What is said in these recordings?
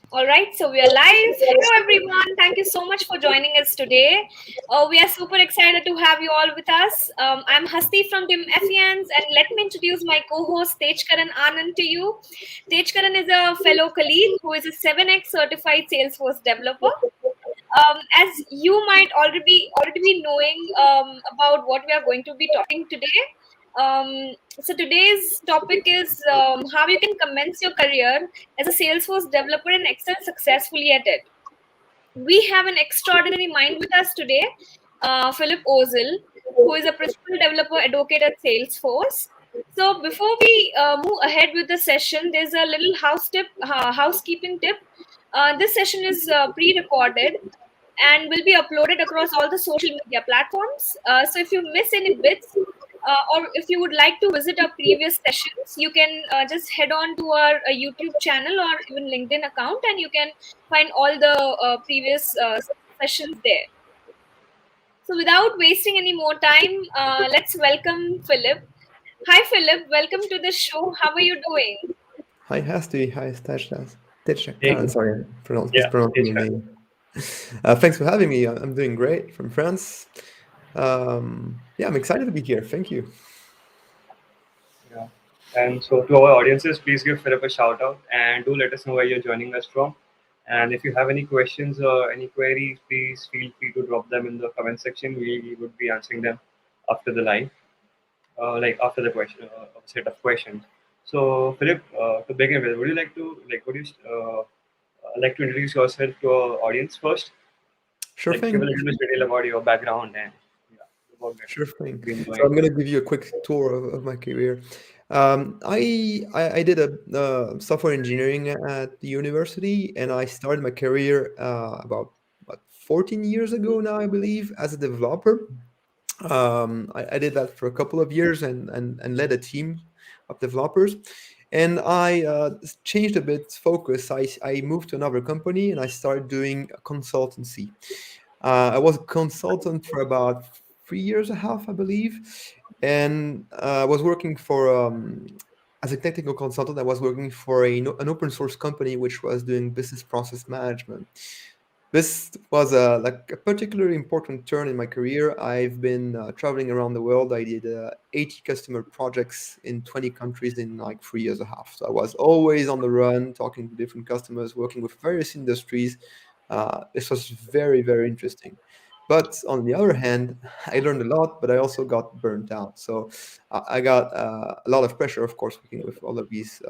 All right, so we are live. Hello, everyone. Thank you so much for joining us today. We are super excited to have you all with us. I'm Hasti from Team Apphienz, and let me introduce my co-host Tejkaran Anand to you. Tejkaran is a fellow colleague who is a 7x certified Salesforce developer. As you might already be knowing about what we are going to be talking today. So today's topic is how you can commence your career as a Salesforce developer and excel successfully at it. We have an extraordinary mind with us today, Philippe Ozil, who is a principal developer advocate at Salesforce. So before we move ahead with the session, there's a little housekeeping tip. This session is pre-recorded and will be uploaded across all the social media platforms. So if you miss any bits, or if you would like to visit our previous sessions, you can just head on to our YouTube channel or even LinkedIn account, and you can find all the previous sessions there. So without wasting any more time, let's welcome Philip. Hi, Philip. Welcome to the show. How are you doing? Hi, Hasti. Hi, Stashdas. Tejak Hey, Khan. Sorry, yeah, mispronouncing it's your fine. name. Thanks for having me. I'm doing great from France. Yeah, I'm excited to be here. Thank you. Yeah. And so to our audiences, please give Philip a shout out and do let us know where you're joining us from. And if you have any questions or any queries, please feel free to drop them in the comment section. We would be answering them after the live, like after the question, set of questions. So Philip, to begin with, would you like to introduce yourself to our audience first? Sure Like give a thing. little bit detail about your background and yeah, the work that Sure thing. you've been So doing. I'm going to give you a quick tour of my career. I did a software engineering at the university, and I started my career about 14 years ago now, I believe, as a developer. I did that for a couple of years and led a team of developers. And I changed a bit focus. I moved to another company and I started doing a consultancy. I was a consultant for about 3 years and a half, I believe, and I was working for as a technical consultant. I was working for an open source company which was doing business process management. This was like a particularly important turn in my career. I've been traveling around the world. I did 80 customer projects in 20 countries in like 3 years and a half. So I was always on the run, talking to different customers, working with various industries. This was very, very interesting. But on the other hand, I learned a lot, but I also got burnt out. So I got a lot of pressure, of course, working with all of these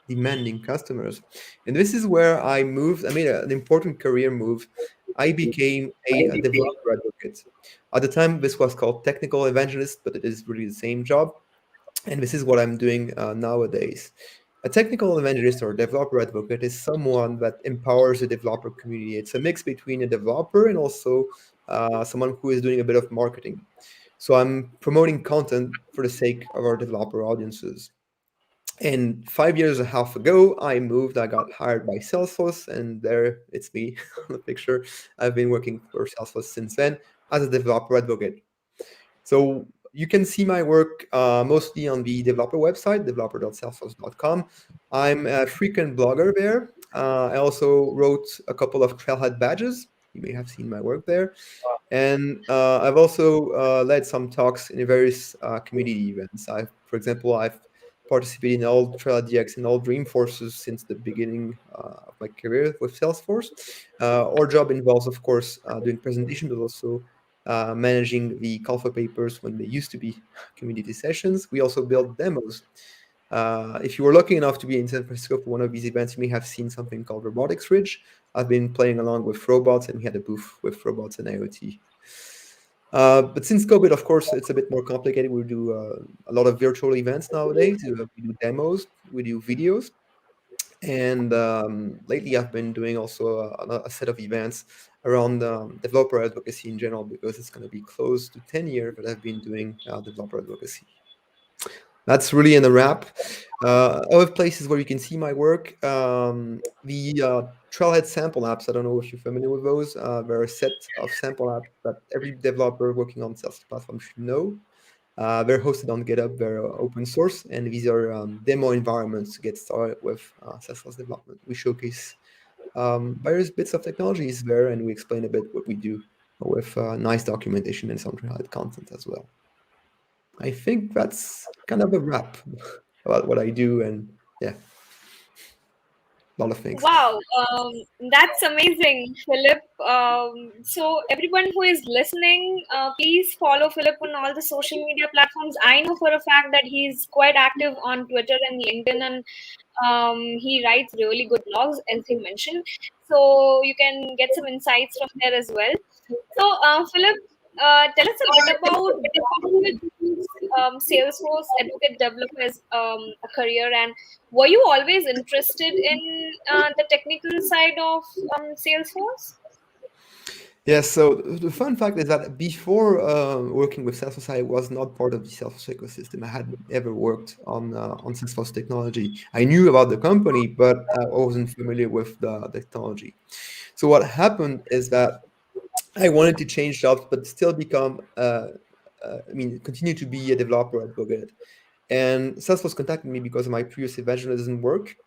demanding customers. And this is where I moved. I made an important career move. I became a developer advocate. At the time, this was called technical evangelist, but it is really the same job. And this is what I'm doing nowadays. A technical evangelist or developer advocate is someone that empowers the developer community. It's a mix between a developer and also someone who is doing a bit of marketing. So I'm promoting content for the sake of our developer audiences. And 5 years and a half ago, I moved. I got hired by Salesforce, and there it's me on the picture. I've been working for Salesforce since then as a developer advocate. So you can see my work mostly on the developer website, developer.salesforce.com. I'm a frequent blogger there. I also wrote a couple of Trailhead badges. You may have seen my work there. And I've also led some talks in various community events. For example, I've participated in all Trail DX and all Dreamforces since the beginning of my career with Salesforce. Our job involves, of course, doing presentation, but also managing the call for papers when they used to be community sessions. We also build demos. If you were lucky enough to be in San Francisco for one of these events, you may have seen something called Robotics Ridge. I've been playing along with robots, and we had a booth with robots and IoT. But since COVID, of course, it's a bit more complicated. We do a lot of virtual events nowadays. We do demos, we do videos, and lately I've been doing also a set of events around developer advocacy in general because it's going to be close to 10 years that I've been doing developer advocacy. That's really in a wrap. Other places where you can see my work, the Trailhead sample apps. I don't know if you're familiar with those. There are a set of sample apps that every developer working on Salesforce platform should know. They're hosted on GitHub. They're open source, and these are demo environments to get started with Salesforce development. We showcase various bits of technology is there, and we explain a bit what we do with nice documentation and some related content as well. I think that's kind of a wrap about what I do, and yeah, a lot of things. Wow, that's amazing, Philip. So, everyone who is listening, please follow Philip on all the social media platforms. I know for a fact that he's quite active on Twitter and LinkedIn, and he writes really good blogs, as he mentioned. So, you can get some insights from there as well. So, Philip, tell us a bit about before you choose Salesforce Advocate Developer as a career, and were you always interested in the technical side of Salesforce? Yes, so the fun fact is that before working with Salesforce, I was not part of the Salesforce ecosystem. I hadn't ever worked on Salesforce technology. I knew about the company, but I wasn't familiar with the technology. So what happened is that I wanted to change jobs, but still become, continue to be a developer advocate. And Salesforce contacted me because of my previous evangelism work,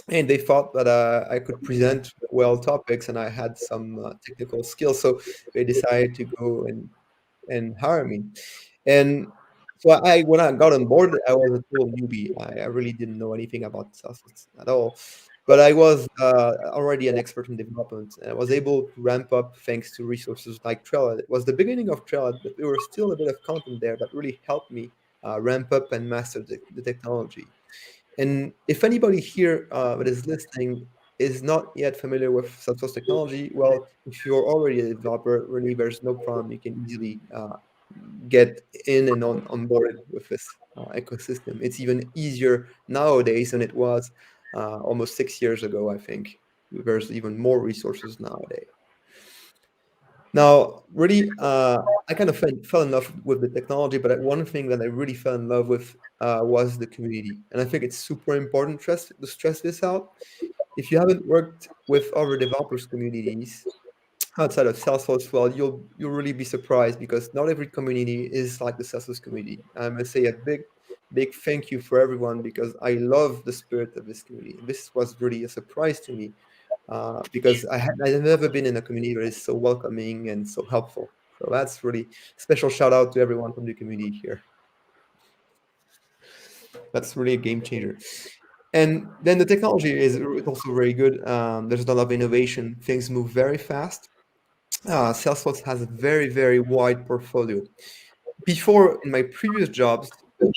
and they thought that I could present well topics and I had some technical skills. So they decided to go and hire me. And so when I got on board, I was a total newbie. I really didn't know anything about Salesforce at all. But I was already an expert in development, and I was able to ramp up thanks to resources like Trello. It was the beginning of Trello, but there was still a bit of content there that really helped me ramp up and master the technology. And if anybody here that is listening is not yet familiar with Salesforce technology, well, if you're already a developer, really, there's no problem. You can easily get in and on board with this ecosystem. It's even easier nowadays than it was almost 6 years ago, I think. There's even more resources nowadays. Now, really, I kind of fell in love with the technology, but one thing that I really fell in love with was the community. And I think it's super important to stress this out. If you haven't worked with other developers communities outside of Salesforce, well, you'll really be surprised because not every community is like the Salesforce community. I'm gonna say a big thank you for everyone because I love the spirit of this community. This was really a surprise to me because I've never been in a community that is so welcoming and so helpful. So that's really special shout out to everyone from the community here. That's really a game changer. And then the technology is also very good. There's a lot of innovation. Things move very fast. Salesforce has a very wide portfolio. Before, in my previous jobs,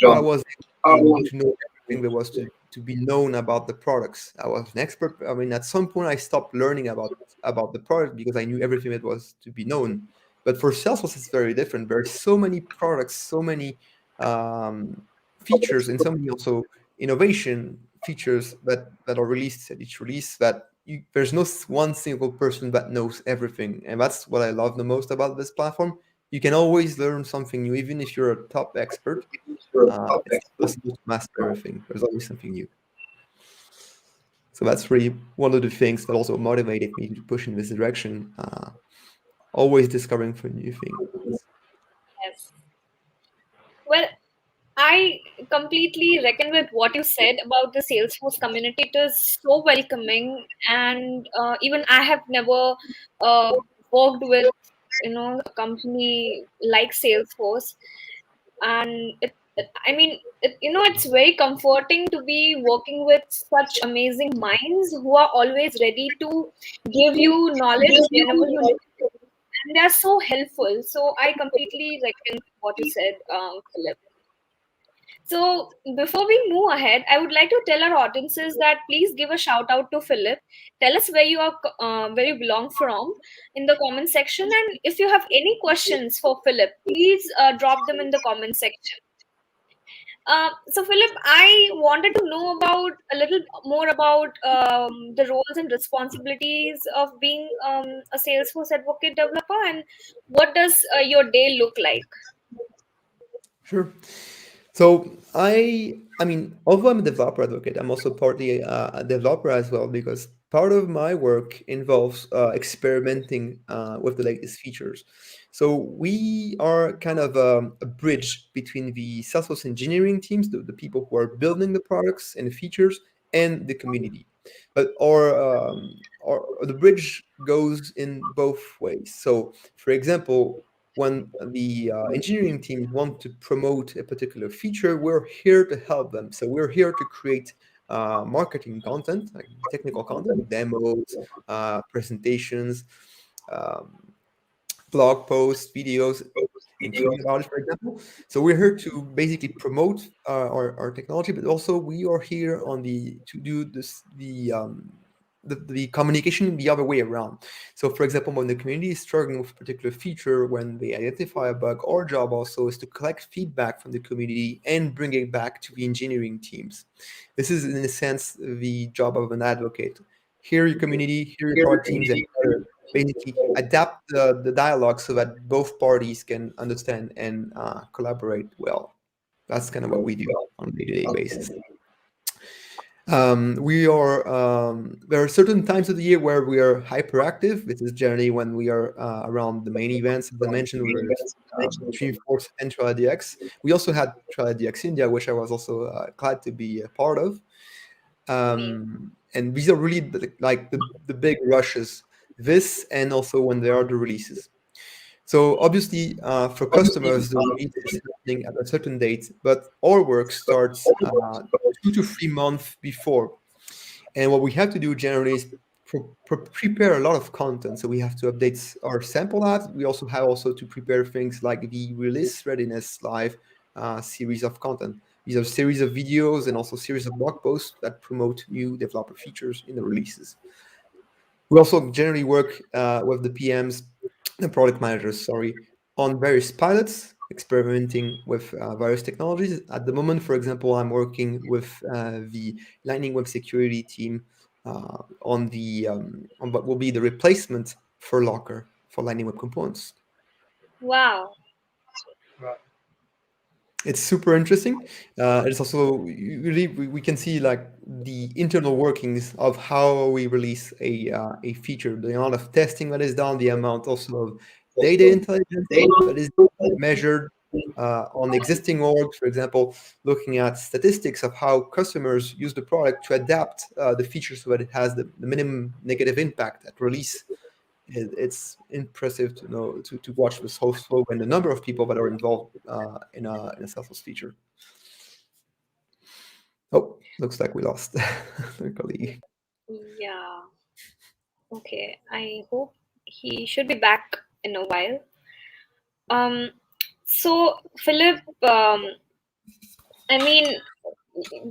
I was able to know everything there was to be known about the products. I was an expert. I mean, at some point, I stopped learning about the product because I knew everything that was to be known. But for Salesforce, it's very different. There are so many products, so many um, features, and so many also innovation features that are released at each release that there's no one single person that knows everything. And that's what I love the most about this platform. You can always learn something new, even if you're a top expert. It's not possible to master everything. There's always something new. So that's really one of the things that also motivated me to push in this direction. Always discovering for new things. Yes. Well, I completely reckon with what you said about the Salesforce community. It is so welcoming, and even I have never worked with a company like Salesforce, and I mean, it's very comforting to be working with such amazing minds who are always ready to give you knowledge whenever you need it, and they are so helpful. So I completely reckon what you said, Philip. So before we move ahead, I would like to tell our audiences that please give a shout out to Philip. Tell us where you belong from in the comment section, and if you have any questions for Philip, please drop them in the comment section. So Philip, I wanted to know about a little more about the roles and responsibilities of being a Salesforce advocate developer, and what does your day look like? Sure. So I mean, although I'm a developer advocate, I'm also partly a developer as well because part of my work involves experimenting with the latest features. So we are kind of a bridge between the Salesforce engineering teams, the people who are building the products and the features, and the community. But or the bridge goes in both ways. So, for example, when the engineering teams want to promote a particular feature, we're here to help them. So we're here to create marketing content, like technical content, demos, presentations, um, blog posts, videos, interviews about it, for example. So we're here to basically promote our technology, but also we are here on the to do this the communication the other way around. So, for example, when the community is struggling with a particular feature, when they identify a bug, our job also is to collect feedback from the community and bring it back to the engineering teams. This is, in a sense, the job of an advocate. Hear your community, hear your product teams, and basically adapt the dialogue so that both parties can understand and collaborate well. That's kind of what we do on a day-to-day basis. We are there are certain times of the year where we are hyperactive. This is generally when we are around the main events. As I mentioned, we're Dreamforce and TrialDX. We also had TrialDX India, which I was also glad to be a part of. And these are really like the big rushes. This and also when there are the releases. So obviously, for customers, the release is happening at a certain date, but our work starts 2 to 3 months before. And what we have to do generally is prepare a lot of content. So we have to update our sample apps. We also have to prepare things like the release readiness live series of content. These are series of videos and also series of blog posts that promote new developer features in the releases. We also generally work with the PMs, the product managers, sorry, on various pilots, experimenting with various technologies. At the moment, for example, I'm working with the Lightning Web Security team on what will be the replacement for Locker for Lightning Web Components. Wow. Right. It's super interesting. It's also really we can see like the internal workings of how we release a feature, the amount of testing that is done, the amount also of data intelligence that is measured on existing orgs. For example, looking at statistics of how customers use the product to adapt the features so that it has the minimum negative impact at release. It's impressive to know to watch this whole flow and the number of people that are involved in a Salesforce feature. Oh, looks like we lost our colleague. Yeah. Okay. I hope he should be back in a while. So Philip, I mean,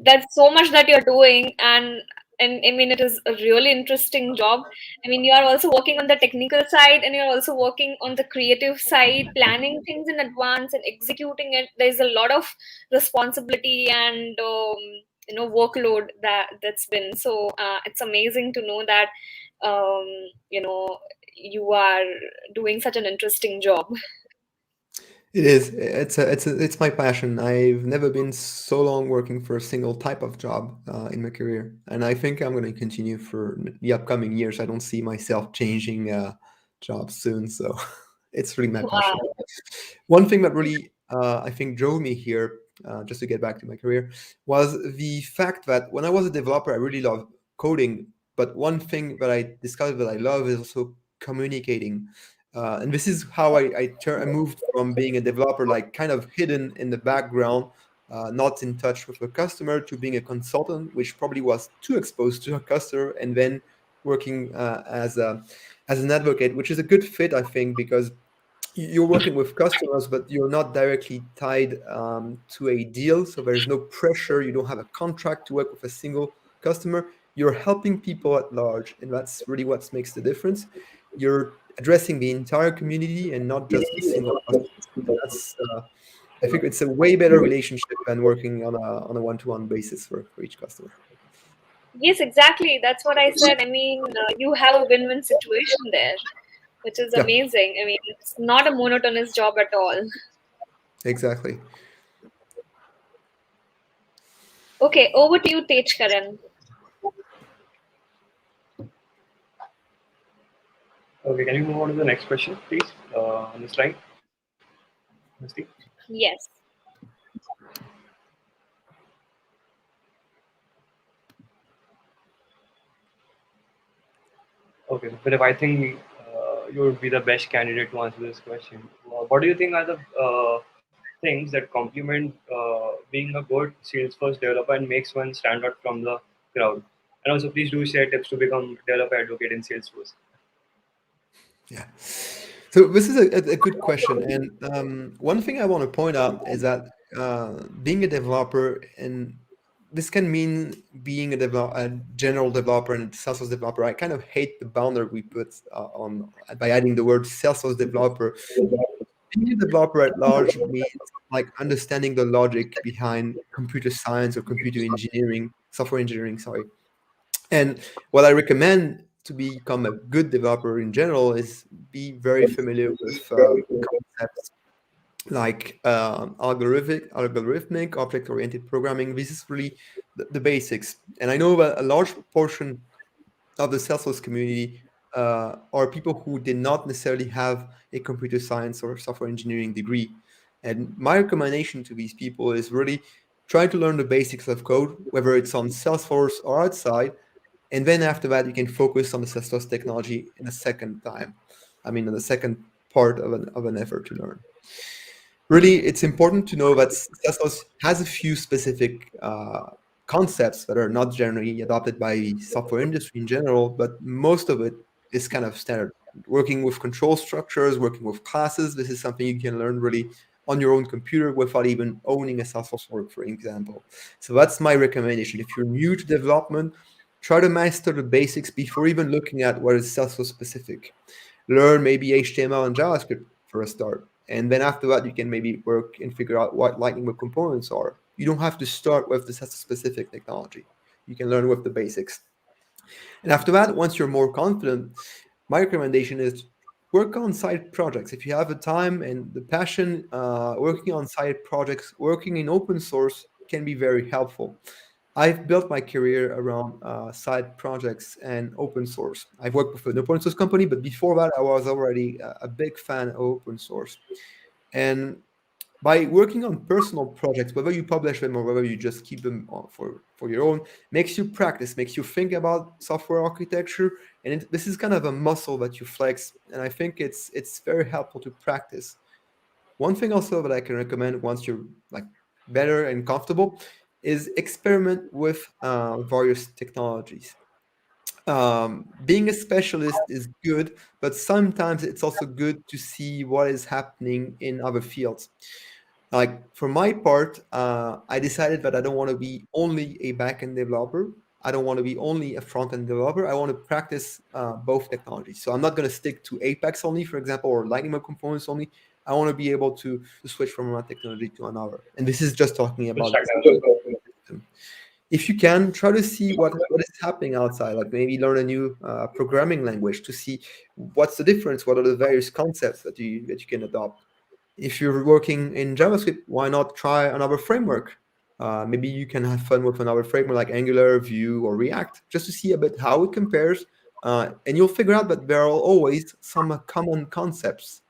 that's so much that you're doing, and I mean, it is a really interesting job. I mean, you are also working on the technical side, and you're also working on the creative side, planning things in advance and executing it. There's a lot of responsibility and workload that's been. So it's amazing to know that um, you know you are doing such an interesting job. It is. It's my passion. I've never been so long working for a single type of job in my career, and I think I'm going to continue for the upcoming years. I don't see myself changing jobs soon, so it's really my passion. Wow. One thing that really I think drove me here, just to get back to my career, was the fact that when I was a developer, I really loved coding. But one thing that I discovered that I love is also communicating. And this is how I moved from being a developer, like kind of hidden in the background, not in touch with the customer, to being a consultant, which probably was too exposed to a customer, and then working as an advocate, which is a good fit, I think, because you're working with customers, but you're not directly tied to a deal. So there's no pressure. You don't have a contract to work with a single customer. You're helping people at large. And that's really what makes the difference. You're addressing the entire community and not just the single customer. And that's, I think it's a way better relationship than working on a one-to-one basis for each customer. Yes, exactly. That's what I said. I mean, you have a win-win situation there, which is Yeah, amazing. I mean, it's not a monotonous job at all. exactly. Okay, over to you, Tej Karan. Okay, can you move on to the next question, please, on the slide? Misty? Yes. Okay, so Philip, I think you would be the best candidate to answer this question. What do you think are the things that complement being a good Salesforce developer and makes one stand out from the crowd? And also, please do share tips to become developer advocate in Salesforce. Yeah. So this is a good question, and one thing I want to point out is that being a developer, and this can mean being a general developer and Salesforce developer. I kind of hate the boundary we put on by adding the word Salesforce developer. Being a developer at large means like understanding the logic behind computer science or computer engineering, software engineering, sorry. And what I recommend to become a good developer in general is be very familiar with concepts like algorithmic, object-oriented programming. This is really the basics. And I know that a large portion of the Salesforce community are people who did not necessarily have a computer science or software engineering degree. And my recommendation to these people is really try to learn the basics of code, whether it's on Salesforce or outside, and then after that, you can focus on the Salesforce technology in a second time. I mean, in the second part of an effort to learn. Really, it's important to know that Salesforce has a few specific concepts that are not generally adopted by the software industry in general, but most of it is kind of standard. Working with control structures, working with classes, this is something you can learn really on your own computer without even owning a Salesforce work, for example. So that's my recommendation. If you're new to development, try to master the basics before even looking at what is Salesforce specific. Learn maybe HTML and JavaScript for a start. And then after that, you can maybe work and figure out what Lightning Web Components are. You don't have to start with the specific technology. You can learn with the basics. And after that, once you're more confident, my recommendation is work on side projects. If you have the time and the passion, working on side projects, working in open source can be very helpful. I've built my career around side projects and open source. I've worked with an open source company, but before that, I was already a big fan of open source. And by working on personal projects, whether you publish them or whether you just keep them for your own, makes you practice, makes you think about software architecture, and this is kind of a muscle that you flex. And I think it's very helpful to practice. One thing also that I can recommend once you're like better and comfortable is experiment with various technologies. Being a specialist is good, but sometimes it's also good to see what is happening in other fields. Like for my part, I decided that I don't want to be only a backend developer. I don't want to be only a front-end developer. I want to practice both technologies. So I'm not going to stick to Apex only, for example, or Lightning Web Components only. I want to be able to switch from one technology to another. And this is just talking Which about stack the developer? system. If you can, try to see what is happening outside. Like maybe learn a new programming language to see what's the difference. What are the various concepts that you can adopt. If you're working in JavaScript, why not try another framework? Maybe you can have fun with another framework like Angular, Vue, or React, just to see a bit how it compares. And you'll figure out that there are always some common concept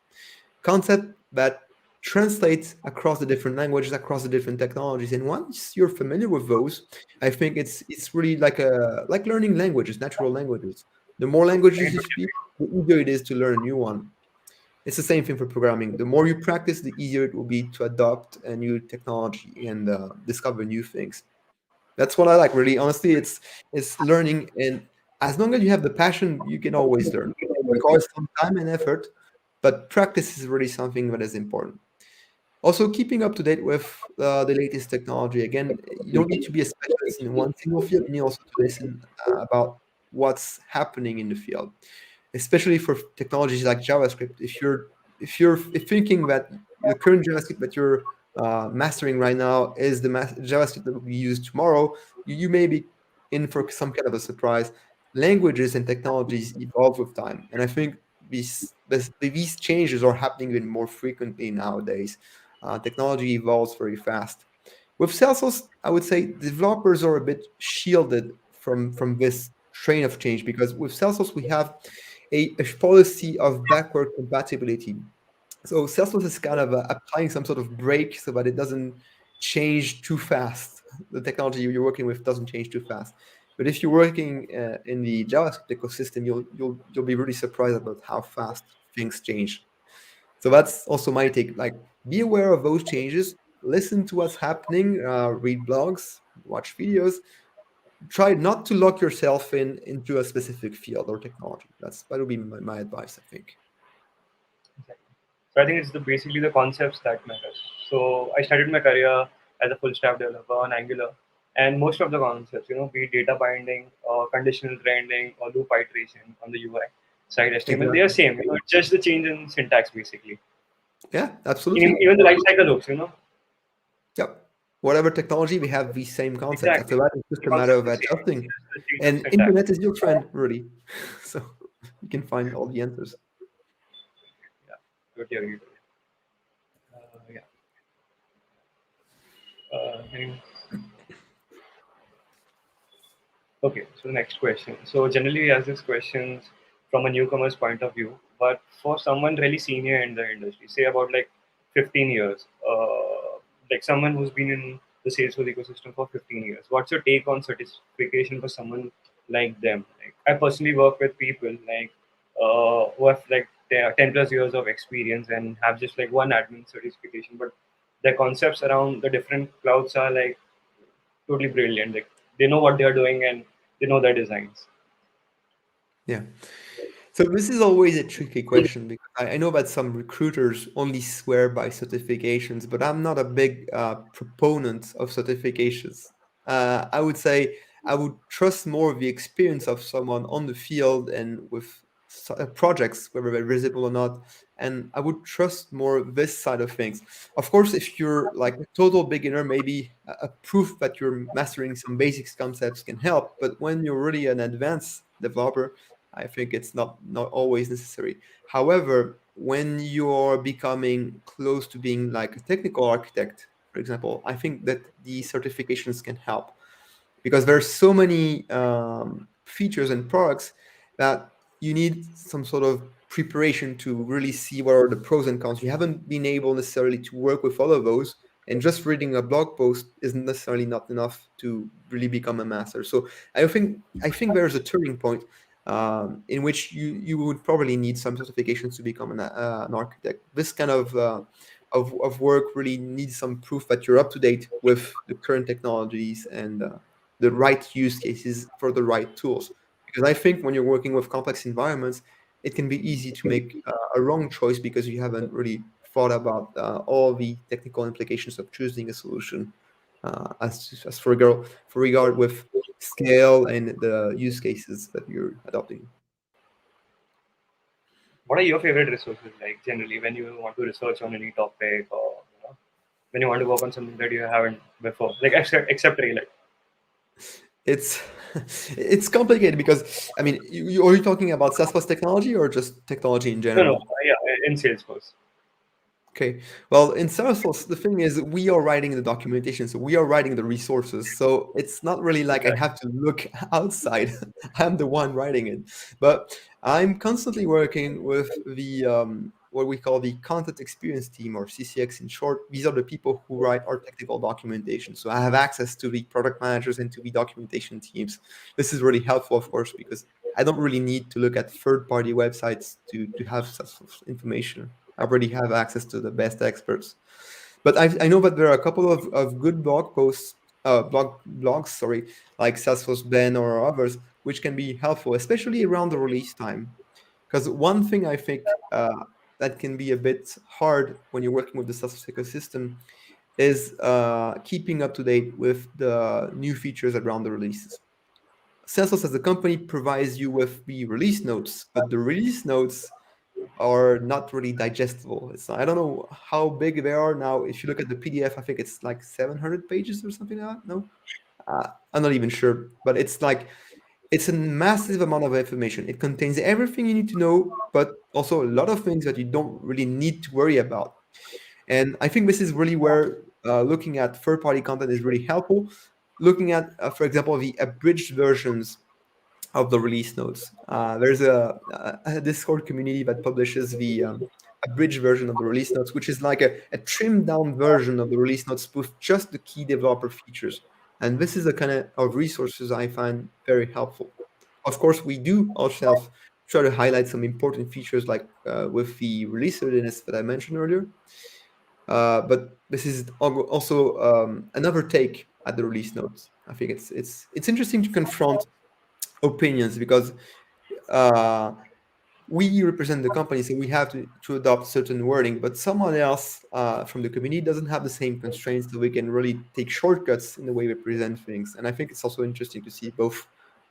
that translates across the different languages, across the different technologies. And once you're familiar with those, I think it's really like learning languages, natural languages. The more languages you speak, the easier it is to learn a new one. It's the same thing for programming. The more you practice, the easier it will be to adopt a new technology and discover new things. That's what I like. Really, honestly, it's learning, and as long as you have the passion, you can always learn. It requires some time and effort, but practice is really something that is important. Also, keeping up to date with the latest technology. Again, you don't need to be a specialist in one single field. You need also to listen about what's happening in the field, especially for technologies like JavaScript. If you're thinking that the current JavaScript that you're mastering right now is the JavaScript that will be used tomorrow, you may be in for some kind of a surprise. Languages and technologies evolve with time, and I think these changes are happening even more frequently nowadays. Technology evolves very fast. With Salesforce, I would say developers are a bit shielded from this train of change because with Salesforce we have a policy of backward compatibility. So Salesforce is kind of applying some sort of brake so that it doesn't change too fast. The technology you're working with doesn't change too fast. But if you're working in the JavaScript ecosystem, you'll be really surprised about how fast things change. So that's also my take. Like, be aware of those changes, listen to what's happening, read blogs, watch videos. Try not to lock yourself into a specific field or technology. That would be my advice, I think. Exactly. So I think it's basically the concepts that matter. So I started my career as a full stack developer on Angular, and most of the concepts, be it data binding, or conditional trending, or loop iteration on the UI side HTML, they are Exactly. same. It's just the change in syntax basically. Yeah, absolutely. Even the life cycle loops. Yep. Whatever technology, we have these same concepts. After Exactly. that, it's just The a matter concept of is the same. It's adjusting. just the change of And syntax. internet is your friend, really. So you can find all the answers. Yeah, totally agree with you. Yeah. Any Okay, so the next question. So generally we ask these questions from a newcomer's point of view, but for someone really senior in the industry, say about like 15 years, like someone who's been in the Salesforce ecosystem for 15 years, what's your take on certification for someone like them? Like I personally work with people like who have like 10 plus years of experience and have just like one admin certification, but their concepts around the different clouds are like totally brilliant. Like they know what they are doing and they know their designs. Yeah. So this is always a tricky question because I know that some recruiters only swear by certifications, but I'm not a big proponent of certifications. I would say I would trust more of the experience of someone on the field and with projects, whether they're visible or not, and I would trust more this side of things. Of course, if you're like a total beginner, maybe a proof that you're mastering some basics concepts can help. But when you're really an advanced developer, I think it's not always necessary. However, when you're becoming close to being like a technical architect, for example, I think that the certifications can help because there's so many features and products that you need some sort of preparation to really see what are the pros and cons. You haven't been able necessarily to work with all of those, and just reading a blog post isn't necessarily not enough to really become a master. So I think there's a turning point in which you would probably need some certifications to become an architect. This kind of work really needs some proof that you're up to date with the current technologies and the right use cases for the right tools. Because I think when you're working with complex environments, it can be easy to make a wrong choice because you haven't really thought about all the technical implications of choosing a solution as for regard with scale and the use cases that you're adopting. What are your favorite resources like generally when you want to research on any topic or when you want to work on something that you haven't before, like except Rayleigh? It's it's complicated because I mean, are you talking about Salesforce technology or just technology in No, no, general? yeah, in Salesforce. Okay. Well, in Salesforce, the thing is, we are writing the documentation, so we are writing the resources. So it's not really like I Exactly. have to look outside. I'm the one writing it. But I'm constantly working with the what we call the content experience team, or CCX in short. These are the people who write our technical documentation. So I have access to the product managers and to the documentation teams. This is really helpful, of course, because I don't really need to look at third-party websites to have such information. I already have access to the best experts. But I know that there are a couple of good blogs, sorry, like Salesforce Ben or others, which can be helpful, especially around the release time. Because one thing I think that can be a bit hard when you're working with the Salesforce ecosystem is keeping up to date with the new features around the releases. Salesforce as a company provides you with the release notes, but the release notes are not really digestible. I don't know how big they are now. If you look at the PDF, I think it's like 700 pages or something like that. No, I'm not even sure, but it's a massive amount of information. It contains everything you need to know, but also a lot of things that you don't really need to worry about. And I think this is really where looking at third-party content is really helpful. Looking at, for example, the abridged versions of the release notes. There's a Discord community that publishes the abridged version of the release notes, which is like a trimmed down version of the release notes with just the key developer features. And this is the kind of resources I find very helpful. Of course, we do ourselves try to highlight some important features like with the release readiness that I mentioned earlier. But this is also another take at the release notes. I think it's interesting to confront opinions because uh, we represent the company, so we have to adopt certain wording, but someone else from the community doesn't have the same constraints, so we can really take shortcuts in the way we present things. And I think it's also interesting to see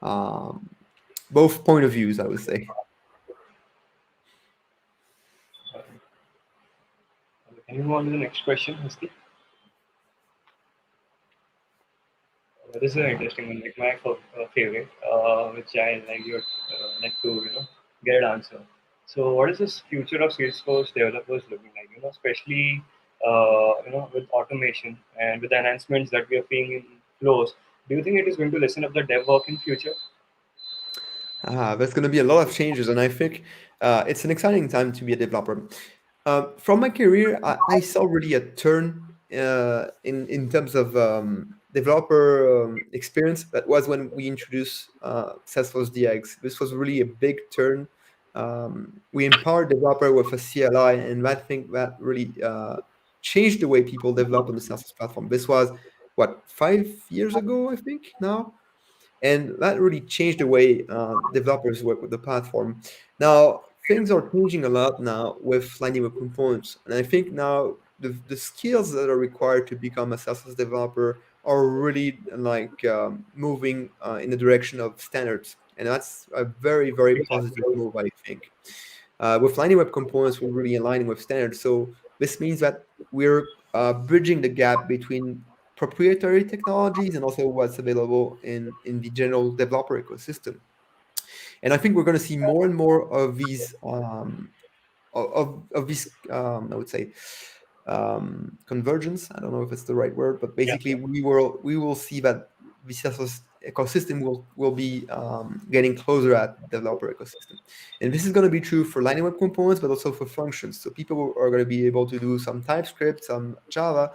um, both point of views, I would say. Can you move on to the next question, Hasti? This is an interesting one, like my favorite, which I like your like to get an answer. So, what is this future of Salesforce developers looking like? Especially with automation and with the enhancements that we are seeing in flows. Do you think it is going to listen up the dev work in future? There's going to be a lot of changes, and I think it's an exciting time to be a developer. From my career, I saw really a turn in terms of developer experience. That was when we introduced Salesforce DX. This was really a big turn. We empowered developer with a CLI, and I think that really changed the way people develop on the Salesforce platform. This was what 5 years ago, I think now, and that really changed the way developers work with the platform. Now things are changing a lot now with Lightning Web Components, and I think now the skills that are required to become a Salesforce developer are really like moving in the direction of standards, and that's a very positive move, I think. With Lightning Web Components, we're really aligning with standards. So this means that we're bridging the gap between proprietary technologies and also what's available in the general developer ecosystem. And I think we're going to see more and more of these I would say convergence. I don't know if it's the right word, but Yeah. basically we will see that the Salesforce ecosystem will be getting closer at developer ecosystem, and this is going to be true for Lightning Web Components, but also for functions. So people are going to be able to do some TypeScript, some Java,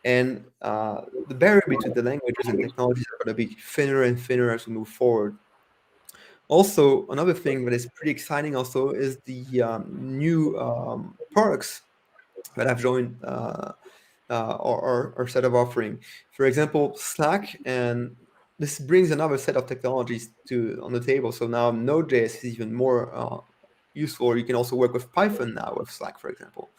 and the barrier between the languages and technologies are going to be thinner and thinner as we move forward. Also, another thing that is pretty exciting also is the new products that have joined our set of offering. For example, Slack, and this brings another set of technologies to on the table. So now Node.js is even more useful. You can also work with Python now with Slack, for example,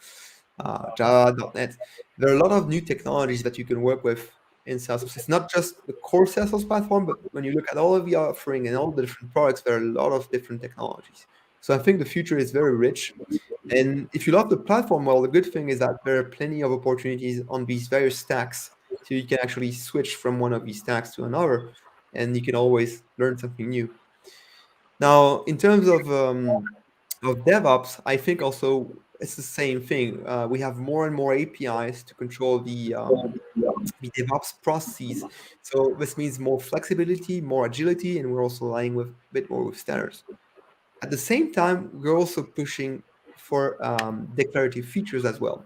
Java.net. There are a lot of new technologies that you can work with in Salesforce. It's not just the core Salesforce platform, but when you look at all of the offering and all the different products, there are a lot of different technologies. So I think the future is very rich. And if you love the platform, well, the good thing is that there are plenty of opportunities on these various stacks. So you can actually switch from one of these stacks to another, and you can always learn something new. Now, in terms of DevOps, I think also it's the same thing. We have more and more APIs to control the DevOps processes. So this means more flexibility, more agility, and we're also aligning with a bit more with standards. At the same time, we're also pushing for declarative features as well.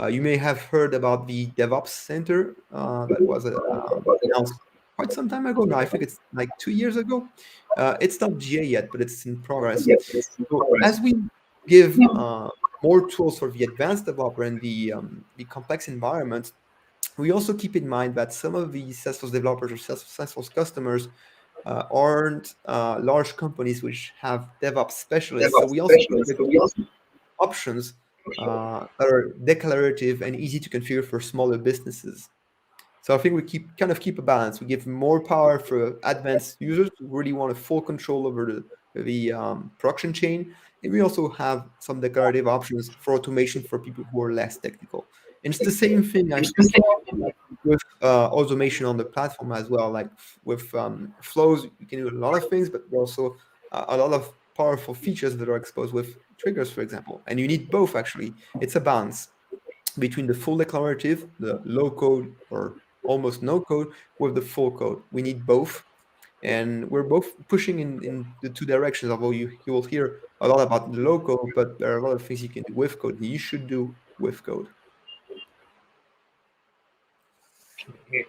You may have heard about the DevOps Center that was announced quite some time ago now. I think it's like 2 years ago. It's not GA yet, but it's in progress. So as we give more tools for the advanced developer and the complex environment, we also keep in mind that some of the Salesforce developers or Salesforce customers aren't large companies which have DevOps specialists. So we also try to give options that are declarative and easy to configure for smaller businesses. So I think we keep a balance. We give more power for advanced users who really want a full control over the production chain, and we also have some declarative options for automation for people who are less technical. And it's the same thing, I think, with automation on the platform as well. Like with flows, you can do a lot of things, but there are also a lot of powerful features that are exposed with triggers, for example. And you need both, actually. It's a balance between the full declarative, the low code or almost no code, with the full code. We need both. And we're both pushing in the two directions, although you will hear a lot about the low code, but there are a lot of things you can do with code. You should do with code. Okay.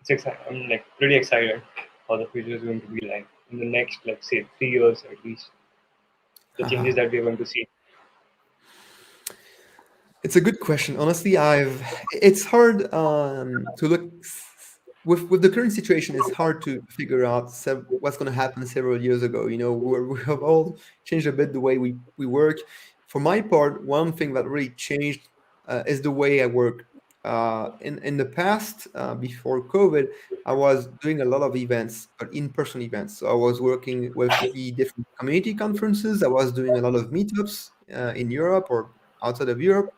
I'm like pretty excited how the future is going to be like in the next, like, say, 3 years at least. The changes Haha. that we're going to see. It's a good question. Honestly, it's hard to look with the current situation. It's hard to figure out what's going to happen several years ago. We have all changed a bit the way we work. For my part, one thing that really changed is the way I work. In the past, before COVID, I was doing a lot of events, but in-person events. So I was working with the different community conferences. I was doing a lot of meetups in Europe or outside of Europe.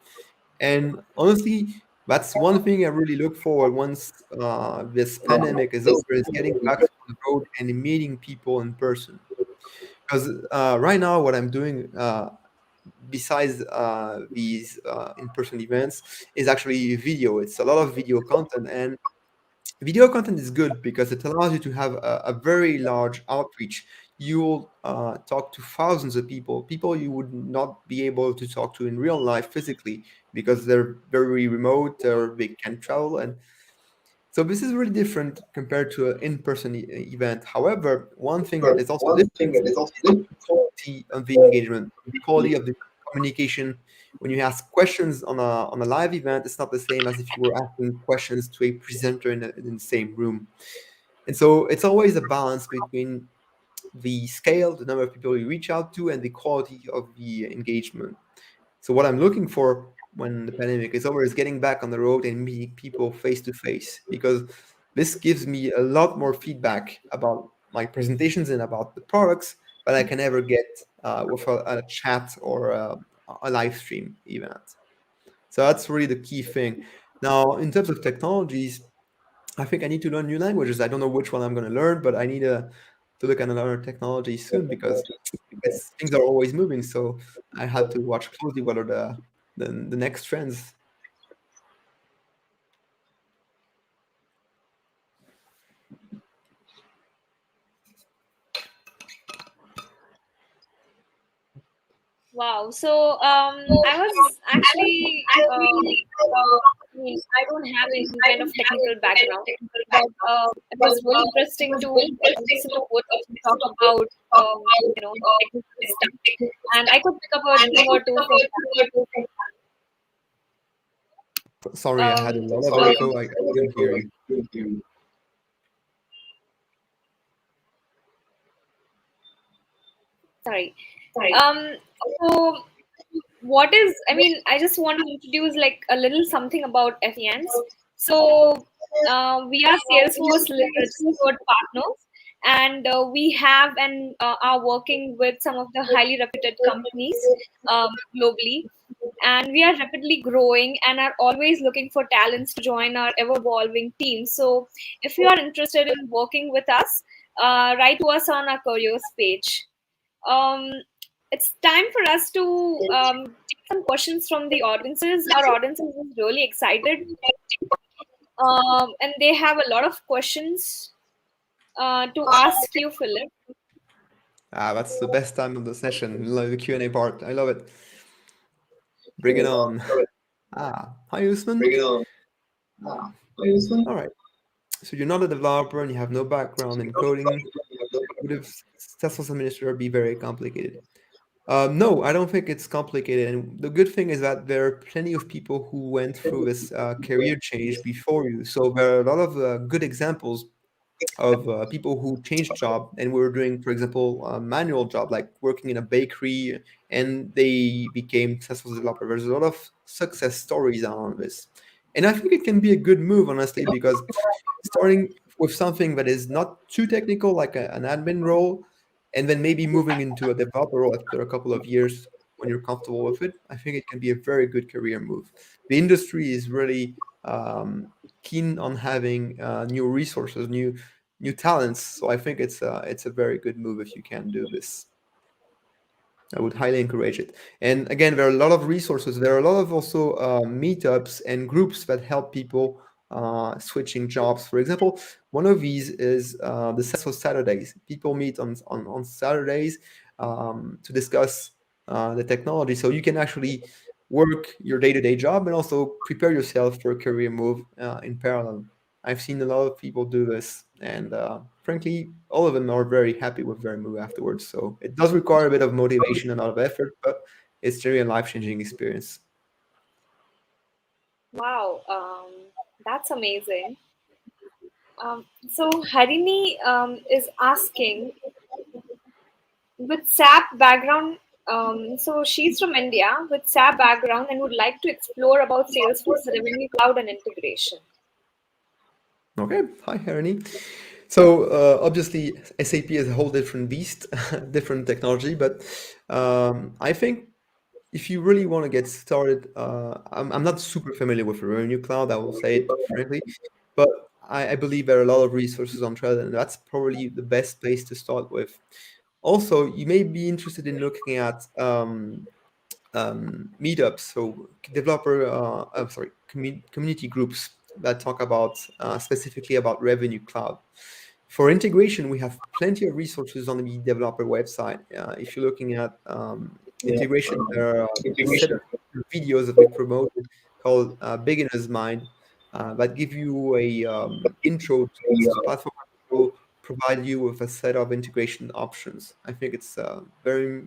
And honestly, that's one thing I really look forward once this pandemic is over, is getting back on the road and meeting people in person. Because right now, what I'm doing, besides these in-person events, is actually video. It's a lot of video content, and video content is good because it allows you to have a very large outreach. You'll talk to thousands of people you would not be able to talk to in real life physically because they're very remote or they can't travel. And so this is really different compared to an in-person event. However, one thing that is also different is the quality of the engagement, the quality of the communication. When you ask questions on a live event, it's not the same as if you were asking questions to a presenter in the same room. And so it's always a balance between the scale, the number of people you reach out to, and the quality of the engagement. So what I'm looking for when the pandemic is over is getting back on the road and meeting people face to face, because this gives me a lot more feedback about my presentations and about the products that I can ever get with a chat or a live stream event. So that's really the key thing. Now, in terms of technologies, I think I need to learn new languages. I don't know which one I'm going to learn, but I need to look at another technology soon because things are always moving. So I have to watch closely what are the next trends. Wow. So I was actually, I mean, I don't have any kind of technical background, but it was really interesting to listen to both of you talk about, the technical stuff, and I could pick up a thing or two from that. Sorry, I had a lot of So echo. I couldn't hear you. sorry. Um, so what is, I mean, I just want to introduce like a little something about Aphienz. So we are Salesforce registered partners, and we have and are working with some of the highly reputed companies globally. And we are rapidly growing and are always looking for talents to join our ever evolving team. So if you are interested in working with us, write to us on our careers page. um, it's time for us to take some questions from the audiences. Our audiences is really excited, and they have a lot of questions to ask you, Philip. That's the best time of the session, like the Q&A part. I love it. Bring it on. Hi, Usman. All right. So you're not a developer and you have no background in coding. Would a Salesforce administrator be very complicated? No, I don't think it's complicated. And the good thing is that there are plenty of people who went through this career change before you. So there are a lot of good examples of people who changed job and were doing, for example, a manual job like working in a bakery, and they became successful developer. There's a lot of success stories on this, and I think it can be a good move, honestly, because starting with something that is not too technical, like an admin role, and then maybe moving into a developer role after a couple of years when you're comfortable with it, I think it can be a very good career move. The industry is really keen on having new resources, new talents. So I think it's a very good move if you can do this. I would highly encourage it. And again, there are a lot of resources. There are a lot of also meetups and groups that help people switching jobs. For example, one of these is the Salesforce Saturdays. People meet on Saturdays to discuss the technology. So you can actually work your day-to-day job and also prepare yourself for a career move in parallel. I've seen a lot of people do this, and frankly, all of them are very happy with their move afterwards. So it does require a bit of motivation and a lot of effort, but it's really a life-changing experience. Wow, that's amazing. So Harini is asking, with SAP background. So she's from India with SAP background and would like to explore about Salesforce Revenue Cloud and integration. Okay, hi, Harini. So obviously, SAP is a whole different beast, different technology, but I think if you really want to get started, I'm not super familiar with Revenue Cloud, I will say it frankly, but I believe there are a lot of resources on Trello, and that's probably the best place to start with. Also, you may be interested in looking at meetups, so community groups that talk about specifically about Revenue Cloud. For integration, we have plenty of resources on the developer website. If you're looking at integration, there are a set of videos that we promoted called Beginner's Mind that give you a intro to the platform, will provide you with a set of integration options. I think it's very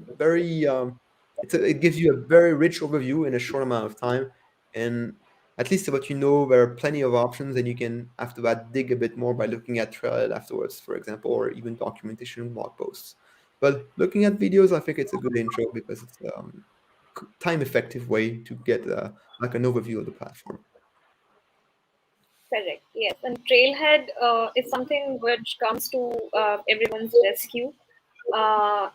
it gives you a very rich overview in a short amount of time, and at least about there are plenty of options, and you can after that dig a bit more by looking at Thread afterwards, for example, or even documentation blog posts. But looking at videos, I think it's a good intro because it's time effective way to get like an overview of the platform. Correct. Yes, and Trailhead is something which comes to everyone's rescue.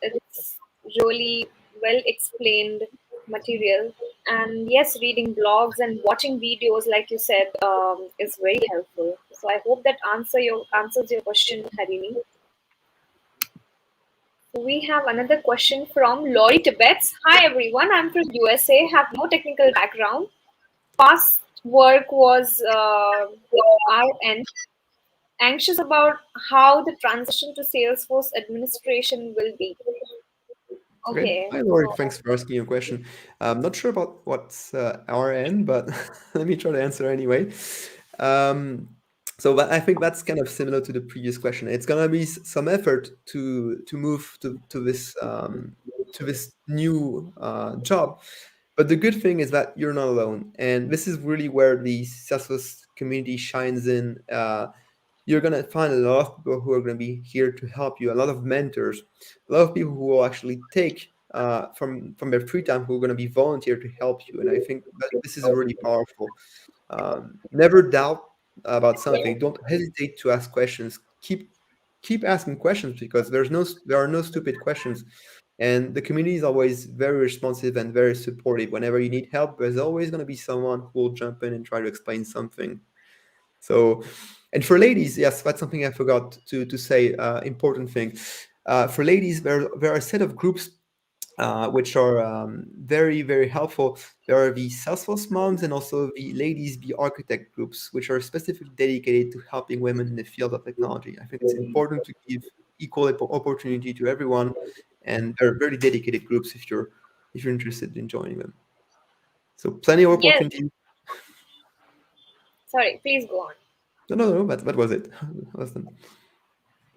It's really well explained material, and yes, reading blogs and watching videos, like you said, is very helpful. So I hope that answers your question, Harini. So we have another question from Lori Tibbets. Hi everyone, I'm from USA. Have no technical background. Past work was RN. Anxious about how the transition to Salesforce administration will be. Okay. Okay, Hi, Laurie. so Thanks for asking your question. I'm not sure about what's RN, but let me try to answer anyway. Um, I think that's kind of similar to the previous question. It's gonna be some effort to move to this new job, but the good thing is that you're not alone, and this is really where the Salesforce community shines in. You're going to find a lot of people who are going to be here to help you, a lot of mentors, a lot of people who will actually take from their free time, who are going to be volunteer to help you. And I think that this is really powerful. Never doubt about something. Don't hesitate to ask questions. Keep asking questions because there are no stupid questions. And the community is always very responsive and very supportive. Whenever you need help, there's always going to be someone who will jump in and try to explain something. So, and for ladies, yes, that's something I forgot to say. Important thing. For ladies, there are a set of groups which are very helpful. There are the Salesforce moms and also the ladies be architect groups, which are specifically dedicated to helping women in the field of technology. I think it's important to give equal opportunity to everyone, and they're very dedicated groups if you're interested in joining them. So plenty of yes, opportunity. sorry, please go on. No, that was it. That was done.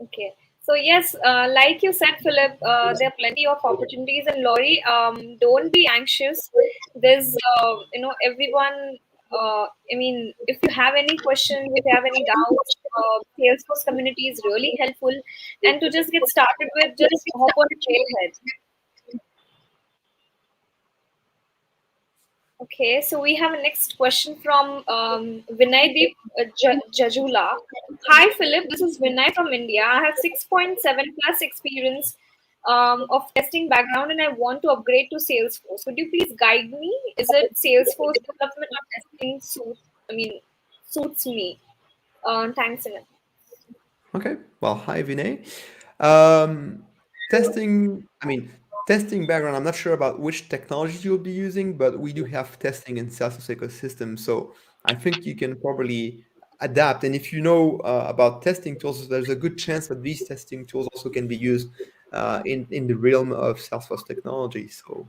Okay. So yes, like you said, Philip, there are plenty of opportunities. And Laurie, don't be anxious. There's, everyone. I mean, if you have any questions, if you have any doubts, Salesforce community is really helpful. And to just get started with, just hop on Trailhead. Okay, so we have a next question from Vinay Deep Jajula. Hi, Philip. This is Vinay from India. I have 6.7 plus experience of testing background and I want to upgrade to Salesforce. Could you please guide me? Is it Salesforce development or testing suits me? Thanks, Anand. Okay. Well, hi, Vinay. Um, testing background, I'm not sure about which technology you'll be using, but we do have testing in Salesforce ecosystem. So I think you can probably adapt. And if you know about testing tools, there's a good chance that these testing tools also can be used in the realm of Salesforce technology. So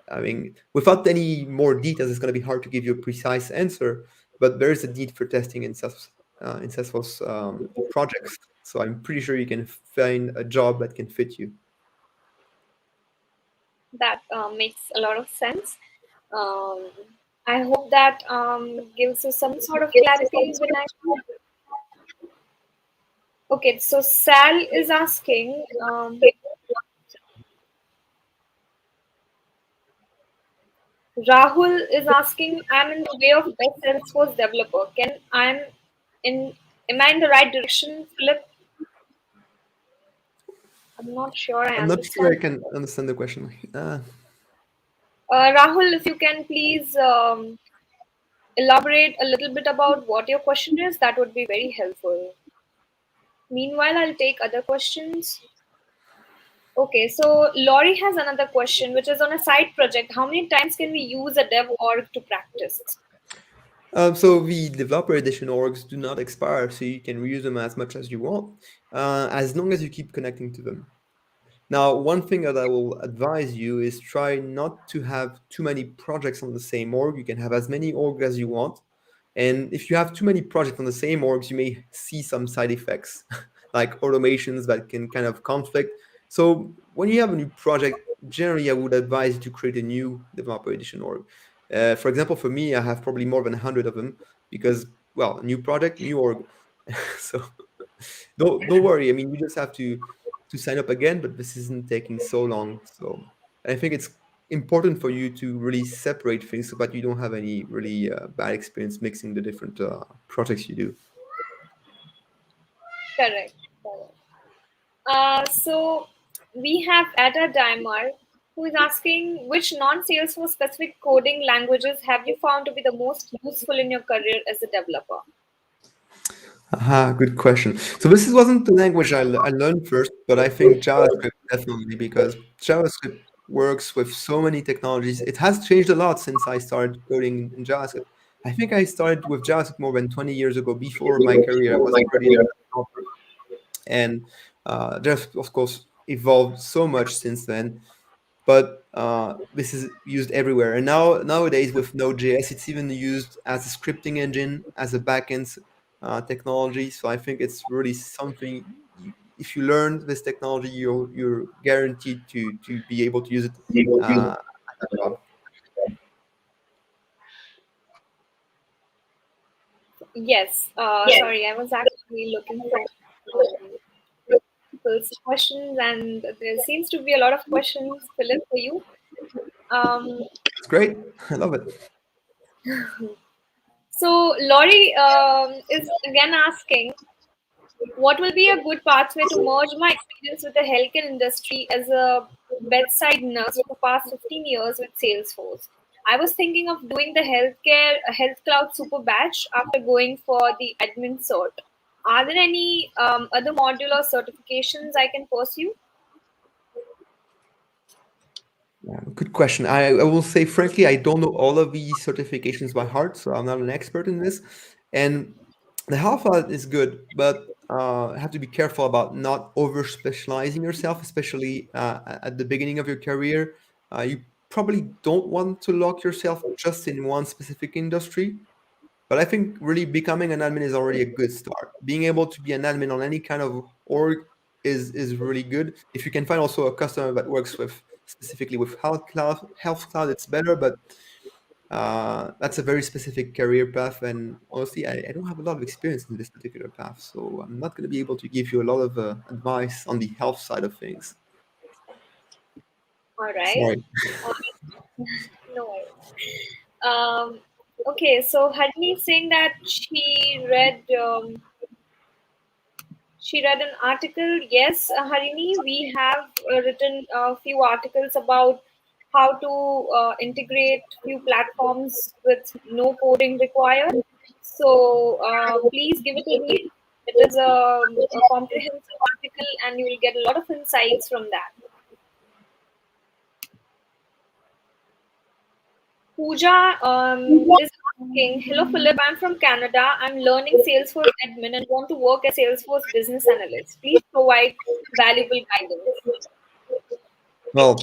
I mean, without any more details, it's going to be hard to give you a precise answer, but there is a need for testing in in Salesforce projects. So I'm pretty sure you can find a job that can fit you. That makes a lot of sense. Um, I hope that gives us some sort of clarity when I. Okay, so Sal is asking. Rahul is asking, I'm in the way of best Salesforce developer. In am I in the right direction, Philip? I'm not sure I I'm not sure I understand. can understand the question. Rahul, if you can please elaborate a little bit about what your question is, that would be very helpful. Meanwhile, I'll take other questions. Okay, so Laurie has another question, which is on a side project. How many times can we use a dev org to practice? So the developer edition orgs do not expire, so you can reuse them as much as you want, as long as you keep connecting to them. Now, one thing that I will advise you is try not to have too many projects on the same org. You can have as many orgs as you want. And if you have too many projects on the same orgs, you may see some side effects, like automations that can kind of conflict. So when you have a new project, generally I would advise you to create a new developer edition org. For example, for me, I have probably more than 100 of them because, well, new project, new org. So don't worry. I mean, you just have to sign up again, but this isn't taking so long. So I think it's important for you to really separate things so that you don't have any really bad experience mixing the different projects you do. Correct. Correct. So we have Ada Daimar who is asking which non-Salesforce specific coding languages have you found to be the most useful in your career as a developer? Aha, good question. So wasn't the language I learned first, but I think JavaScript definitely because JavaScript works with so many technologies. It has changed a lot since I started coding in JavaScript. I think I started with JavaScript more than 20 years ago. Before my career, I was already a developer, and JavaScript, of course, evolved so much since then. But this is used everywhere. And nowadays with Node.js, it's even used as a scripting engine, as a backend technology. So I think it's really something. If you learn this technology, you're guaranteed to be able to use it at a job. Yes. Sorry, I was actually looking for people's questions, and there seems to be a lot of questions, Philip, for you. Um, It's great. I love it. so Laurie is again asking, what will be a good pathway to merge my experience with the healthcare industry as a bedside nurse for the past 15 years with Salesforce? I was thinking of doing the health cloud super batch after going for the admin cert. Are there any other module or certifications I can pursue? Yeah, good question. I will say frankly, I don't know all of these certifications by heart, so I'm not an expert in this. And the health audit is good, but have to be careful about not over specializing yourself, especially at the beginning of your career. You probably don't want to lock yourself just in one specific industry. But I think really becoming an admin is already a good start. Being able to be an admin on any kind of org is really good. If you can find also a customer that works with specifically with health cloud, it's better. But that's a very specific career path, and honestly, I don't have a lot of experience in this particular path, so I'm not going to be able to give you a lot of advice on the health side of things. All right. Sorry. Uh, no worries. Okay, so Harini is saying that she read an article. Yes, Harini, we have written a few articles about how to integrate few platforms with no coding required. So please give it a read. It is a comprehensive article, and you will get a lot of insights from that. Pooja is asking, hello Philip, I'm from Canada. I'm learning Salesforce admin and want to work as Salesforce business analyst. Please provide valuable guidance. Well,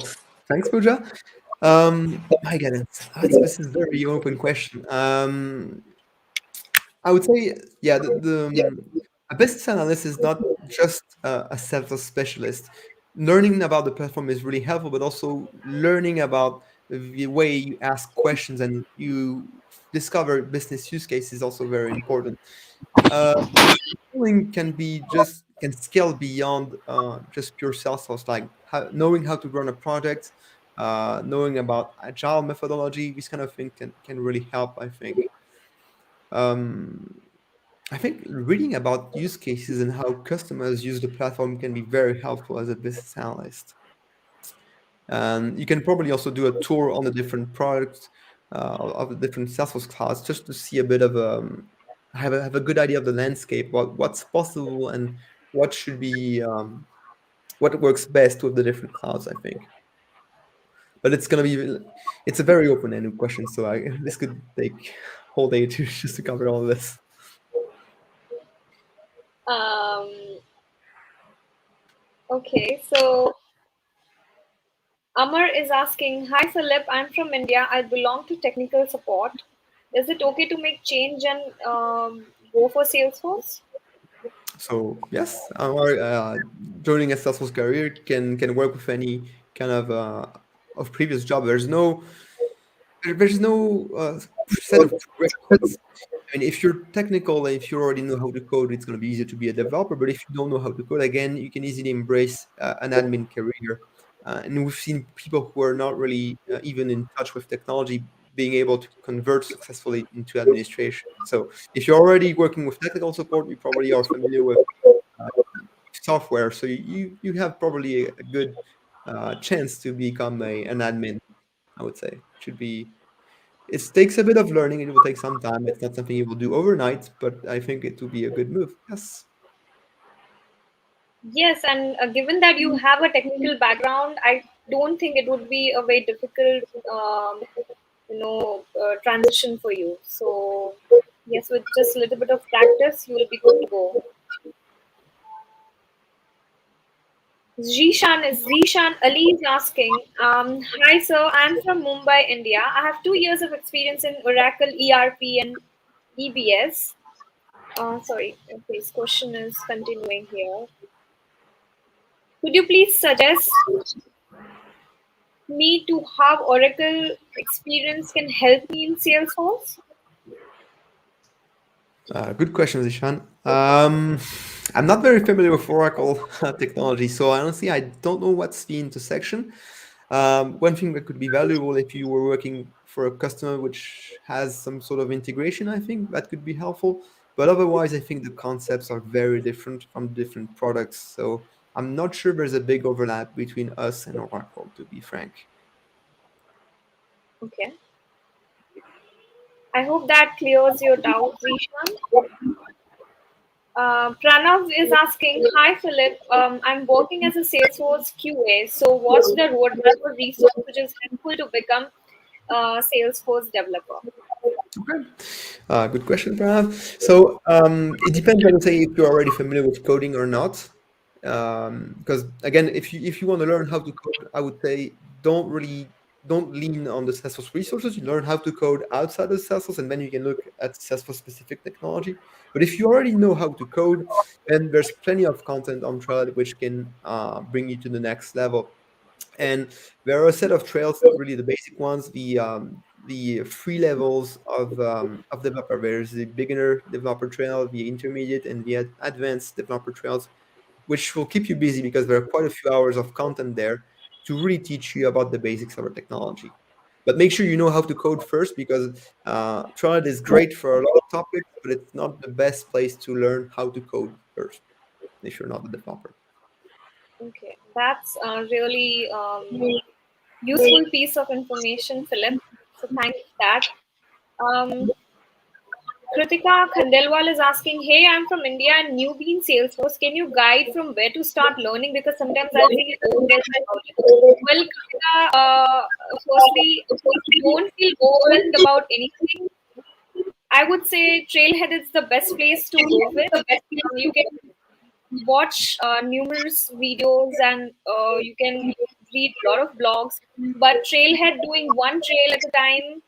thanks, Pooja. My goodness, this is a very open question. I would say, yeah, a business analyst is not just a sales specialist. Learning about the platform is really helpful, but also learning about the way you ask questions and you discover business use case is also very important. Uh, Schooling can scale beyond just pure sales force, like knowing how to run a project, knowing about agile methodology. This kind of thing can really help, I think. Um, I think reading about use cases and how customers use the platform can be very helpful as a business analyst. And you can probably also do a tour on the different products of the different Salesforce clouds just to see a bit of have a good idea of the landscape, what's possible and what should be what works best with the different clouds. I think, but it's a very open-ended question, so this could take whole day to just to cover all of this. Um, okay, so Amar is asking, "Hi Philip, I'm from India. I belong to technical support. Is it okay to make change and go for Salesforce?" So yes, our joining a Salesforce career can work with any kind of previous job. There's no set of prerequisites. I mean, if you're technical and if you already know how to code, it's going to be easier to be a developer. But if you don't know how to code, again, you can easily embrace an admin career. And we've seen people who are not really even in touch with technology being able to convert successfully into administration. So if you're already working with technical support, you probably are familiar with uh, software. So you have probably a good chance to become an admin. I would say should be. It takes a bit of learning. It will take some time. It's not something you will do overnight, but I think it will be a good move. Yes. Yes, and given that you have a technical background, I don't think it would be a very difficult, transition for you. So, yes, with just a little bit of practice, you will be good to go. Zishan Ali is asking, "Hi sir, I'm from Mumbai, India. I have 2 years of experience in Oracle ERP and EBS." Sorry, okay, this question is continuing here. Could you please suggest me to have Oracle experience can help me in Salesforce? Good question, Zishan. I'm not very familiar with Oracle technology, so honestly, I don't know what's the intersection. One thing that could be valuable if you were working for a customer which has some sort of integration, I think that could be helpful. But otherwise, I think the concepts are very different from different products. So I'm not sure there's a big overlap between us and Oracle, to be frank. Okay. I hope that clears your doubt, Zishan. Pranav is asking, "Hi Philip, I'm working as a Salesforce QA. So, what's the roadmap or resource which is helpful to become a Salesforce developer?" Okay. Good question, Pranav. So it depends, I would say, if you're already familiar with coding or not. Because again, if you want to learn how to code, I would say don't lean on the Salesforce resources. You learn how to code outside of Salesforce, and then you can look at Salesforce specific technology. But if you already know how to code, then there's plenty of content on Trail which can bring you to the next level. And there are a set of trails, really the basic ones, the three levels of developer. There's the beginner developer trail, the intermediate, and the advanced developer trails, which will keep you busy because there are quite a few hours of content there to really teach you about the basics of our technology. But make sure you know how to code first because Trailhead is great for a lot of topics, but it's not the best place to learn how to code first if you're not a developer. Okay, that's a really useful piece of information, Philip. So, thank you for that. Um, Kritika Khandelwal is asking, "Hey, I'm from India and newbie in Salesforce. Can you guide from where to start learning? Because sometimes I feel overwhelmed about it." Well, Kritika, firstly, if you don't feel overwhelmed about anything, I would say Trailhead is the best place to go with. You can watch numerous videos and you can read a lot of blogs, but Trailhead, doing one trail at a time,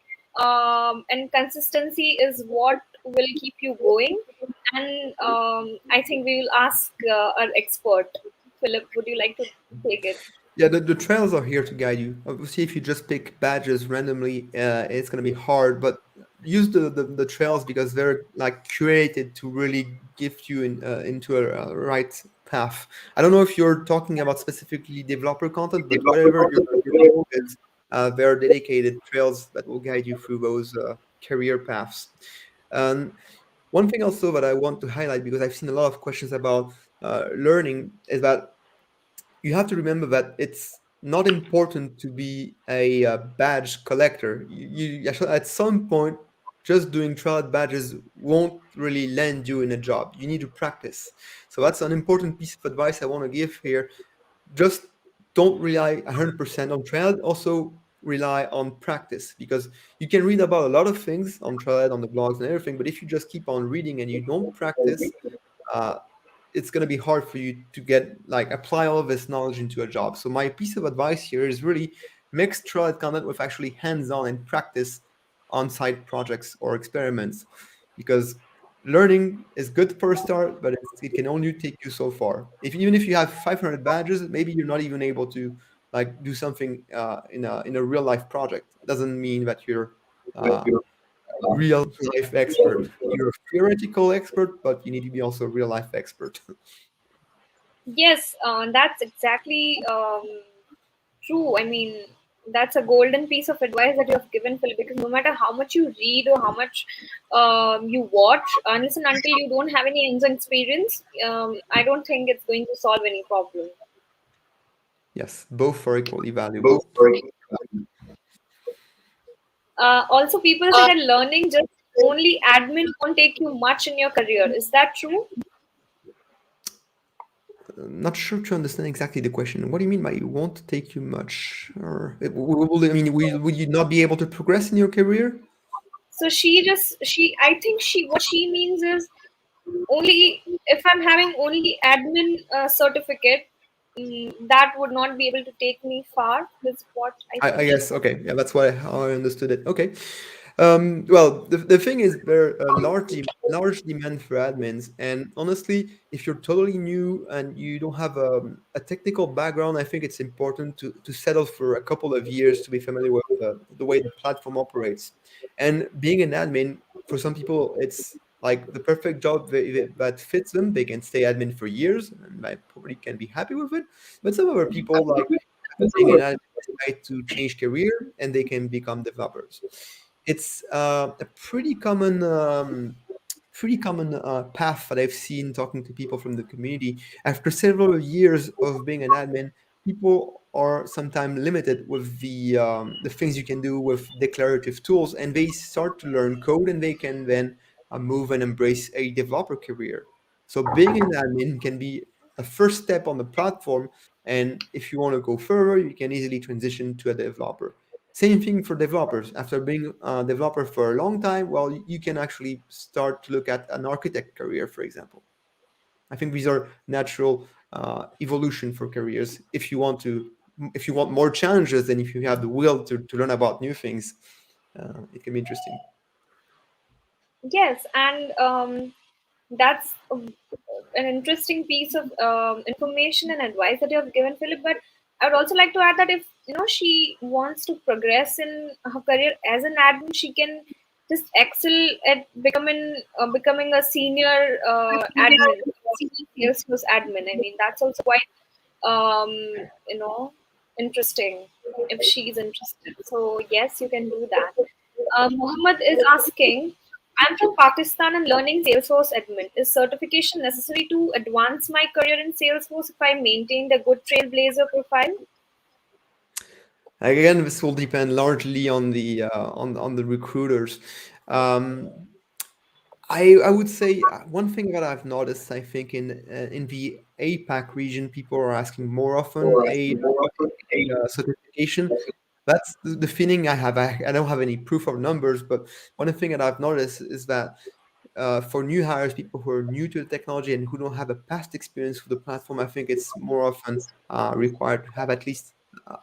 and consistency is what will keep you going. And I think we will ask our expert. Philip, would you like to take it? Yeah, the trails are here to guide you. Obviously, if you just pick badges randomly, it's going to be hard. But use the trails because they're like curated to really give you into a right path. I don't know if you're talking about specifically developer content, but whatever your goal is, there are dedicated trails that will guide you through those career paths. And one thing also that I want to highlight, because I've seen a lot of questions about learning, is that you have to remember that it's not important to be a badge collector. At some point, just doing trial badges won't really land you in a job. You need to practice. So that's an important piece of advice I want to give here. Just don't rely 100% on trial. Also rely on practice, because you can read about a lot of things on trial on the blogs and everything, but if you just keep on reading and you don't practice, uh, it's going to be hard for you to get like apply all of this knowledge into a job. So my piece of advice here is really mix trial content with actually hands-on and practice on-site projects or experiments, because learning is good for a start, but it can only take you so far. If even if you have 500 badges, maybe you're not even able to like do something in a real life project. It doesn't mean that you're uh, real life expert. You're a theoretical expert, but you need to be also a real life expert. Yes, that's exactly true. I mean, that's a golden piece of advice that you have given, Philip, because no matter how much you read or how much you watch, unless and until you don't have any hands-on experience, I don't think it's going to solve any problem. Yes, both are equally valuable. Also, people say that learning just only admin won't take you much in your career. Is that true? Not sure to understand exactly the question. What do you mean by it won't take you much? Or I mean, will you not be able to progress in your career? So I think what she means is only if I'm having only admin certificate, that would not be able to take me far. Is what I I think she guess meant. okay. Yeah, that's how I understood it. Okay. Well, the thing is, there are a large demand for admins, and honestly, if you're totally new and you don't have a technical background, I think it's important to settle for a couple of years to be familiar with the way the platform operates. And being an admin, for some people, it's like the perfect job that fits them. They can stay admin for years, and I probably can be happy with it. But some other people, like after being an admin, decide to change career and they can become developers. It's a pretty common path that I've seen talking to people from the community. After several years of being an admin, people are sometimes limited with the things you can do with declarative tools, and they start to learn code, and they can then move and embrace a developer career. So being an admin can be a first step on the platform, and if you want to go further, you can easily transition to a developer. Same thing for developers. After being a developer for a long time, well, you can actually start to look at an architect career, for example. I think these are natural evolution for careers. If you want more challenges, and if you have the will to learn about new things, it can be interesting. Yes, and that's an interesting piece of information and advice that you have given, Philip. But I would also like to add that if she wants to progress in her career as an admin, she can just excel at becoming a senior admin, senior Salesforce admin. I mean, that's also quite um, you know interesting if she's interested. So yes, you can do that. Muhammad is asking, I'm from Pakistan and learning Salesforce admin. Is certification necessary to advance my career in Salesforce if I maintained a good trailblazer profile? Again, this will depend largely on the recruiters. Um, I would say one thing that I've noticed, I think in the APAC region, people are asking more often a certification. That's the feeling I have. I don't have any proof or numbers, but one thing that I've noticed is that for new hires, people who are new to the technology and who don't have a past experience with the platform, I think it's more often required to have at least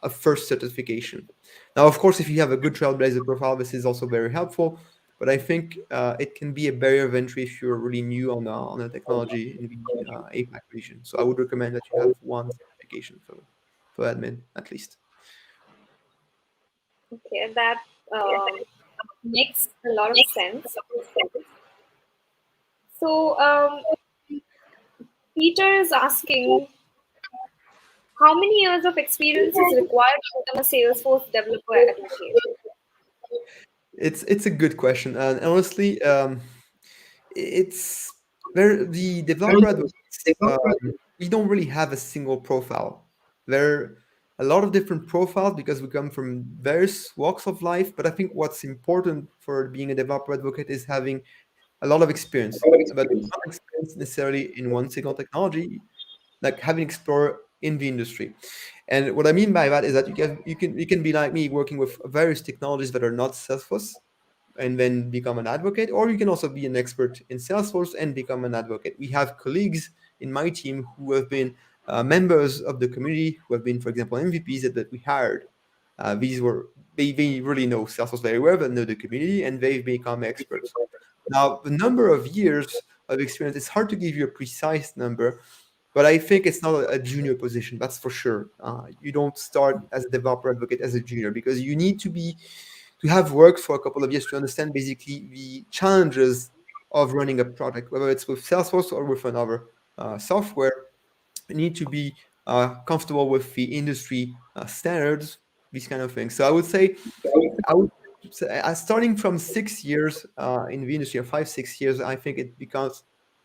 a first certification. Now, of course, if you have a good Trailblazer profile, this is also very helpful. but I think it can be a barrier of entry if you're really new on a technology in the APAC region. So I would recommend that you have one certification for admin at least. Okay, that makes a lot of sense. So, Peter is asking, how many years of experience is required to become a Salesforce Developer Advocate? It's a good question, and honestly, it's where the developer advocates, we don't really have a single profile. There are a lot of different profiles because we come from various walks of life. But I think what's important for being a developer advocate is having a lot of experience, but not experience necessarily in one single technology, like having explored in the industry. And what I mean by that is that you can be like me, working with various technologies that are not Salesforce, and then become an advocate, or you can also be an expert in Salesforce and become an advocate. We have colleagues in my team who have been members of the community, who have been, for example, MVPs that we hired. These were they really know Salesforce very well, but know the community, and they've become experts. Now, the number of years of experience, it's hard to give you a precise number, but I think it's not a junior position, that's for sure. You don't start as a developer advocate as a junior, because you need to have worked for a couple of years to understand basically the challenges of running a product, whether it's with Salesforce or with another software. You need to be comfortable with the industry standards, these kind of things. So I would say, starting from 6 years in the industry, or 5, 6 years, I think it becomes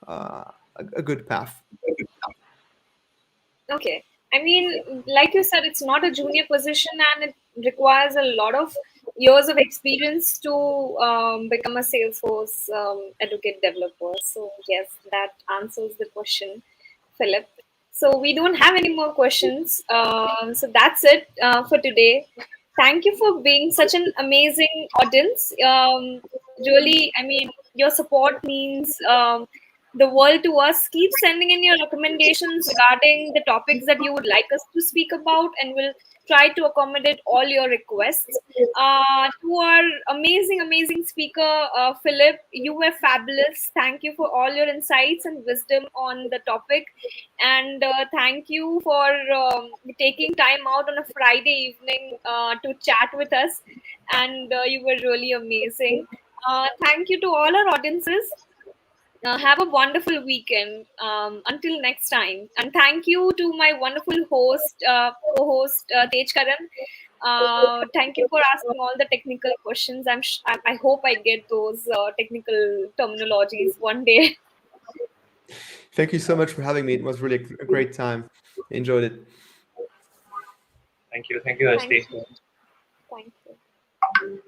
a good path. Okay. I mean, like you said, it's not a junior position and it requires a lot of years of experience to become a Salesforce advocate developer. So, yes, that answers the question, Philip. So, we don't have any more questions. So, that's it for today. Thank you for being such an amazing audience. Really, I mean, your support means the world to us. Keep sending in your recommendations regarding the topics that you would like us to speak about, and we'll try to accommodate all your requests. To our amazing speaker, Philip, you were fabulous. Thank you for all your insights and wisdom on the topic. And thank you for taking time out on a Friday evening to chat with us. And you were really amazing. Thank you to all our audiences. Have a wonderful weekend. Until next time. And thank you to my wonderful co-host, Tej Karan. Thank you for asking all the technical questions. I hope I get those technical terminologies one day. Thank you so much for having me. It was really a great time. Enjoyed it. Thank you, Thank Hasti. you. Thank you.